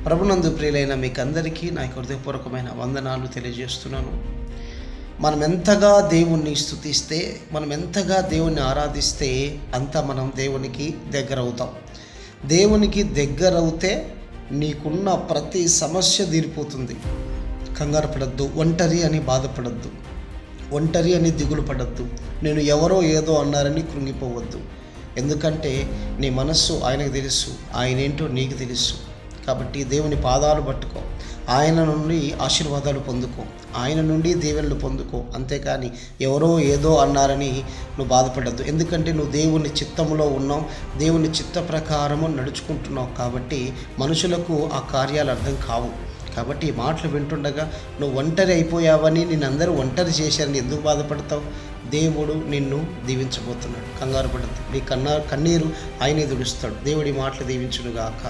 ప్రభునందు ప్రియులైన మీకు అందరికీ నా హృదయపూర్వకమైన వందనాలు తెలియజేస్తున్నాను. మనం ఎంతగా దేవుణ్ణి స్తుతిస్తే, మనం ఎంతగా దేవుణ్ణి ఆరాధిస్తే అంత మనం దేవునికి దగ్గర అవుతాం. దేవునికి దగ్గరవుతే నీకున్న ప్రతి సమస్య తీరిపోతుంది. కంగారు పడద్దు, ఒంటరి అని బాధపడద్దు, ఒంటరి అని దిగులు పడద్దు, నేను ఎవరో ఏదో అన్నారని కృంగిపోవద్దు. ఎందుకంటే నీ మనస్సు ఆయనకు తెలుసు, ఆయన ఏంటో నీకు తెలుసు. కాబట్టి దేవుని పాదాలు పట్టుకో, ఆయన నుండి ఆశీర్వాదాలు పొందుకో, ఆయన నుండి దీవెనలు పొందుకో. అంతేకాని ఎవరో ఏదో అన్నారని నువ్వు బాధపడద్దు. ఎందుకంటే నువ్వు దేవుని చిత్తంలో ఉన్నావు, దేవుని చిత్త ప్రకారము నడుచుకుంటున్నావు. కాబట్టి మనుషులకు ఆ కార్యాలు అర్థం కావు. కాబట్టి ఈ మాటలు వింటుండగా నువ్వు ఒంటరి అయిపోయావని, నిన్ను అందరూ ఒంటరి చేశారని ఎందుకు బాధపడతావు? దేవుడు నిన్ను దీవించబోతున్నాడు. కంగారు పడద్దు. నీ కన్నీరు ఆయనే దుడుస్తాడు. దేవుడి మాటలు దీవించునుగాక.